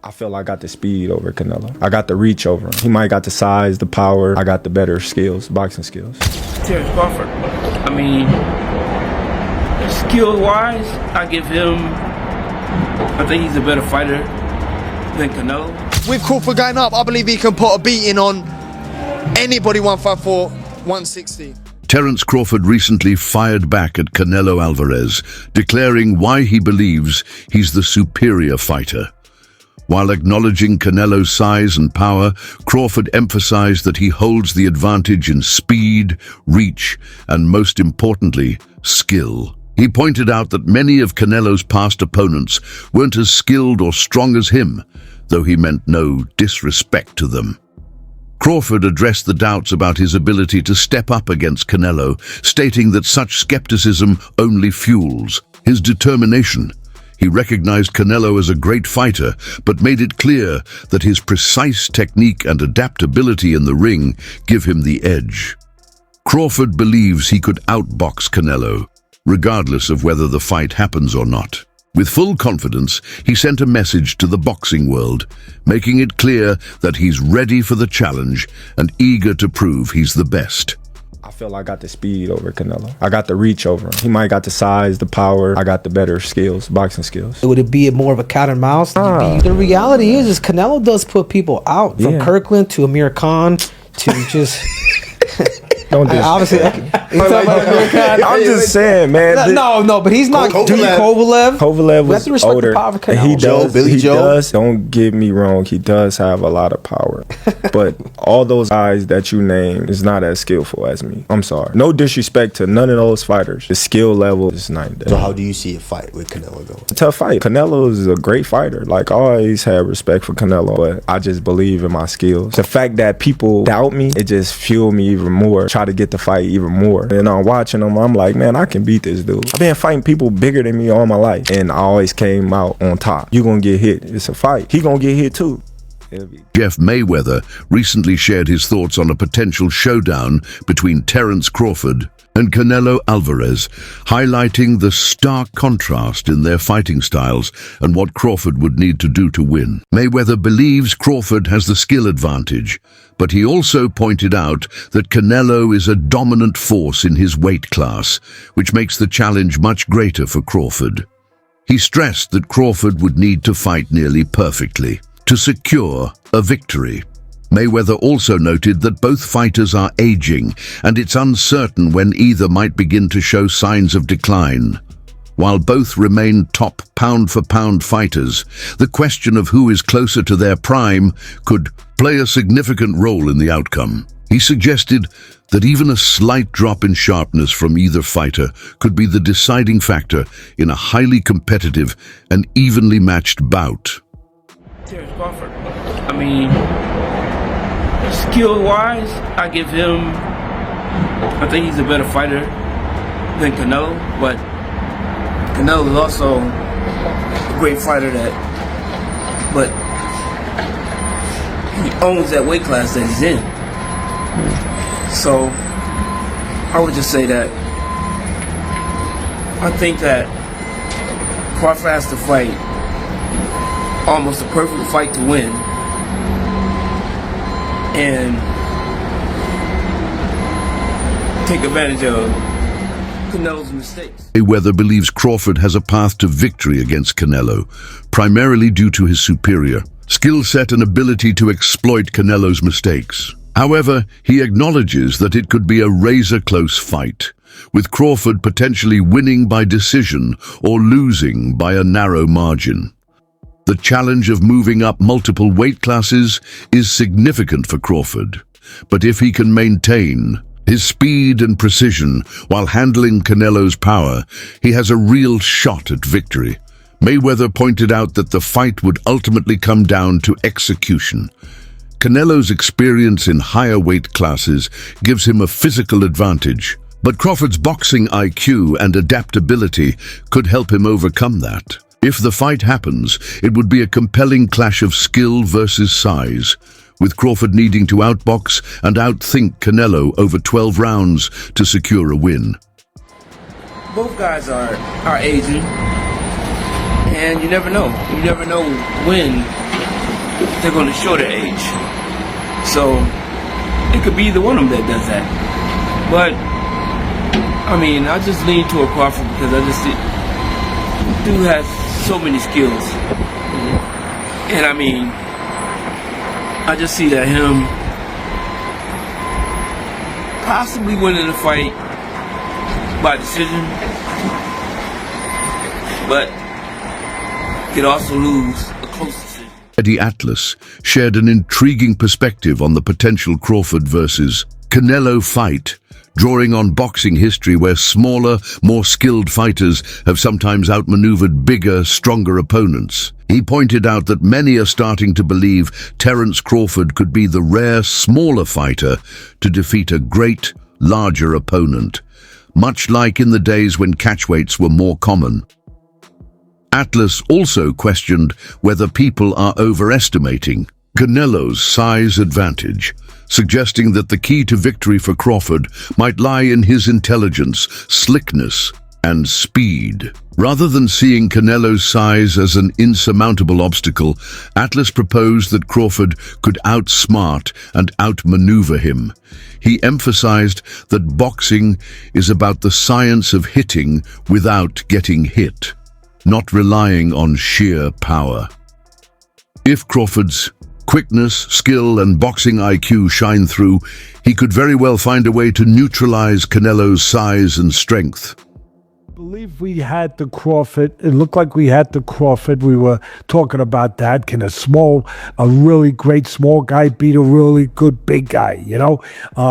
I feel I got the speed over Canelo. I got the reach over him. He might got the size, the power. I got the better skills, boxing skills. Terence Crawford. I mean, skill-wise, I think he's a better fighter than Canelo. With Crawford going up, I believe he can put a beating on anybody 154, 160. Terence Crawford recently fired back at Canelo Alvarez, declaring why he believes he's the superior fighter. While acknowledging Canelo's size and power, Crawford emphasized that he holds the advantage in speed, reach, and most importantly, skill. He pointed out that many of Canelo's past opponents weren't as skilled or strong as him, though he meant no disrespect to them. Crawford addressed the doubts about his ability to step up against Canelo, stating that such skepticism only fuels his determination. He recognized Canelo as a great fighter, but made it clear that his precise technique and adaptability in the ring give him the edge. Crawford believes he could outbox Canelo, regardless of whether the fight happens or not. With full confidence, he sent a message to the boxing world, making it clear that he's ready for the challenge and eager to prove he's the best. I feel I got the speed over Canelo. I got the reach over him. He might got the size, the power. I got the better skills, boxing skills. Would it be more of a cat and mouse? The reality is Canelo does put people out, from Kirkland to Amir Khan to just... Don't obviously, I'm just saying, man. No, but he's not. Kovalev was older. He does. Billy Joe. Don't get me wrong. He does have a lot of power, but all those guys that you name is not as skillful as me. I'm sorry. No disrespect to none of those fighters. The skill level is night and day. So how do you see a fight with Canelo going? It's a tough fight. Canelo is a great fighter. Like, I always had respect for Canelo, but I just believe in my skills. The fact that people doubt me, it just fueled me even more. Try to get the fight even more. And I'm watching him, I'm like, man, I can beat this dude. I've been fighting people bigger than me all my life, and I always came out on top. You gonna get hit. It's a fight. He gonna get hit too. Mayweather recently shared his thoughts on a potential showdown between Terence Crawford and Canelo Alvarez, highlighting the stark contrast in their fighting styles and what Crawford would need to do to win. Mayweather believes Crawford has the skill advantage, but he also pointed out that Canelo is a dominant force in his weight class, which makes the challenge much greater for Crawford. He stressed that Crawford would need to fight nearly perfectly to secure a victory. Mayweather also noted that both fighters are aging, and it's uncertain when either might begin to show signs of decline. While both remain top pound-for-pound fighters, the question of who is closer to their prime could play a significant role in the outcome. He suggested that even a slight drop in sharpness from either fighter could be the deciding factor in a highly competitive and evenly matched bout. Terence Crawford. I mean, skill-wise, I think he's a better fighter than Canelo, but Canelo is also a great fighter but he owns that weight class that he's in. So I would just say that I think that Crawford has to fight almost a perfect fight to win, and take advantage of Canelo's mistakes. Mayweather believes Crawford has a path to victory against Canelo, primarily due to his superior skill set and ability to exploit Canelo's mistakes. However, he acknowledges that it could be a razor-close fight, with Crawford potentially winning by decision or losing by a narrow margin. The challenge of moving up multiple weight classes is significant for Crawford, but if he can maintain his speed and precision while handling Canelo's power, he has a real shot at victory. Mayweather pointed out that the fight would ultimately come down to execution. Canelo's experience in higher weight classes gives him a physical advantage, but Crawford's boxing IQ and adaptability could help him overcome that. If the fight happens, it would be a compelling clash of skill versus size, with Crawford needing to outbox and outthink Canelo over 12 rounds to secure a win. Both guys are aging, and you never know. You never know when they're going to shorter age. So it could be either one of them that does that. But I mean, I just lean toward Crawford because I just dude has so many skills, and I mean, I just see that him possibly winning the fight by decision, but could also lose a close decision. Eddie Atlas shared an intriguing perspective on the potential Crawford versus Canelo fight, drawing on boxing history where smaller, more skilled fighters have sometimes outmaneuvered bigger, stronger opponents. He pointed out that many are starting to believe Terence Crawford could be the rare, smaller fighter to defeat a great, larger opponent, much like in the days when catchweights were more common. Atlas also questioned whether people are overestimating Canelo's size advantage, suggesting that the key to victory for Crawford might lie in his intelligence, slickness, and speed. Rather than seeing Canelo's size as an insurmountable obstacle, Atlas proposed that Crawford could outsmart and outmaneuver him. He emphasized that boxing is about the science of hitting without getting hit, not relying on sheer power. If Crawford's quickness, skill, and boxing IQ shine through, he could very well find a way to neutralize Canelo's size and strength. I believe we had the Crawford. It looked like we had the Crawford. We were talking about that. Can a really great small guy beat a really good big guy? You know,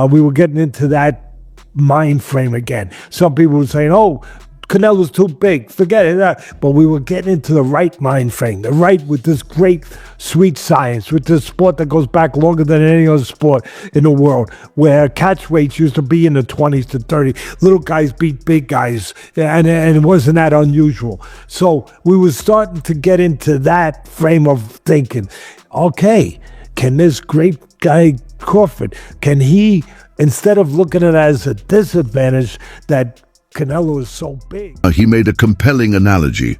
we were getting into that mind frame again. Some people were saying, "Oh, Canelo's too big, forget it." But we were getting into the right mind frame, the right with this great, sweet science, with this sport that goes back longer than any other sport in the world, where catch weights used to be in the 20s to 30. Little guys beat big guys, and it wasn't that unusual. So we were starting to get into that frame of thinking, okay, can this great guy Crawford, can he, instead of looking at it as a disadvantage that Canelo is so big. He made a compelling analogy.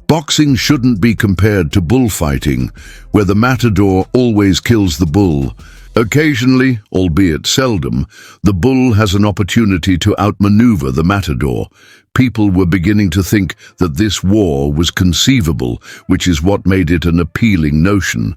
Boxing shouldn't be compared to bullfighting, where the matador always kills the bull. Occasionally, albeit seldom, the bull has an opportunity to outmaneuver the matador. People were beginning to think that this war was conceivable, which is what made it an appealing notion.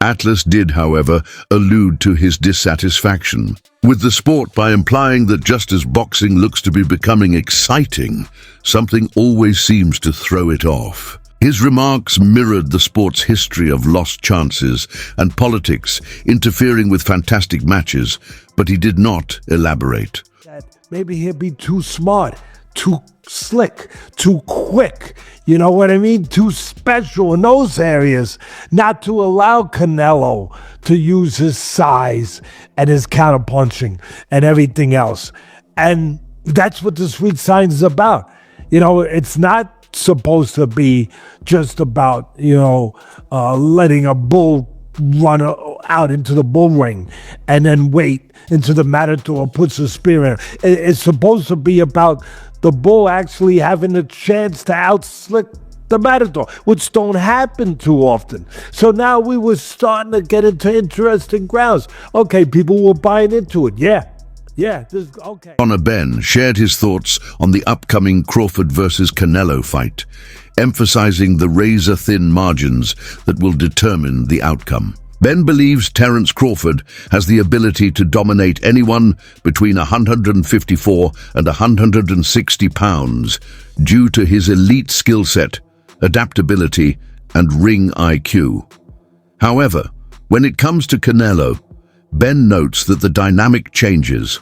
Atlas did, however, allude to his dissatisfaction with the sport by implying that just as boxing looks to be becoming exciting, something always seems to throw it off. His remarks mirrored the sport's history of lost chances and politics interfering with fantastic matches, but he did not elaborate. That maybe he'll be too smart, too slick, too quick, you know what I mean? Too special in those areas, not to allow Canelo to use his size and his counterpunching and everything else. And that's what the sweet science is about. You know, it's not supposed to be just about, letting a bull run out into the bull ring and then wait until the matador puts a spear in it. It's supposed to be about the bull actually having a chance to outslick the matador, which don't happen too often. So now we were starting to get into interesting grounds. Okay, people were buying into it. Yeah, okay. Conor Benn shared his thoughts on the upcoming Crawford versus Canelo fight, emphasizing the razor-thin margins that will determine the outcome. Ben believes Terence Crawford has the ability to dominate anyone between 154 and 160 pounds due to his elite skill set, adaptability, and ring IQ. However, when it comes to Canelo, Ben notes that the dynamic changes.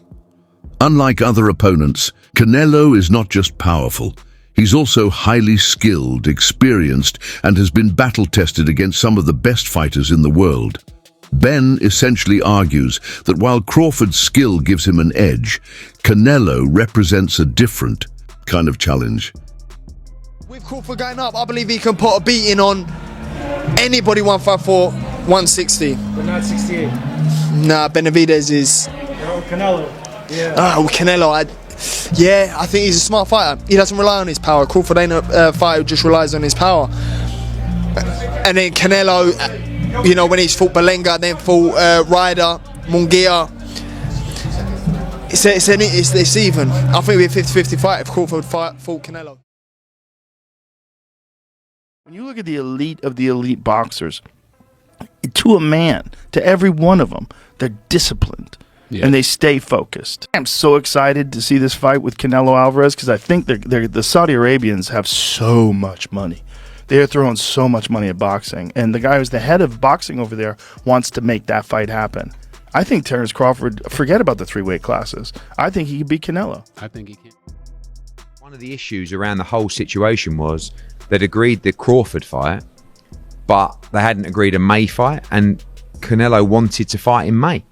Unlike other opponents, Canelo is not just powerful. He's also highly skilled, experienced, and has been battle-tested against some of the best fighters in the world. Ben essentially argues that while Crawford's skill gives him an edge, Canelo represents a different kind of challenge. With Crawford going up, I believe he can put a beating on anybody 154, 160. But not 68. Nah, Benavidez is... Canelo. Yeah. Oh, Canelo, I think he's a smart fighter. He doesn't rely on his power. Crawford ain't a fighter who just relies on his power. And then Canelo, you know, when he's fought Belenga, then fought Ryder, Munguia. It's even. I think we're 50-50 fight if Crawford fought Canelo. When you look at the elite of the elite boxers, to a man, to every one of them, they're disciplined. Yeah. And they stay focused. I'm so excited to see this fight with Canelo Alvarez because I think the Saudi Arabians have so much money. They're throwing so much money at boxing. And the guy who's the head of boxing over there wants to make that fight happen. I think Terence Crawford, forget about the 3-weight classes. I think he can beat Canelo. I think he can. One of the issues around the whole situation was they'd agreed the Crawford fight, but they hadn't agreed a May fight, and Canelo wanted to fight in May.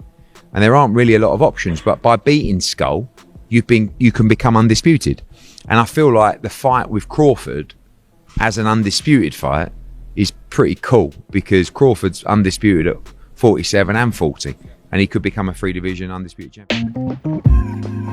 And there aren't really a lot of options, but by beating Skull, you can become undisputed. And I feel like the fight with Crawford as an undisputed fight is pretty cool because Crawford's undisputed at 47 and 40, and he could become a 3-division undisputed champion.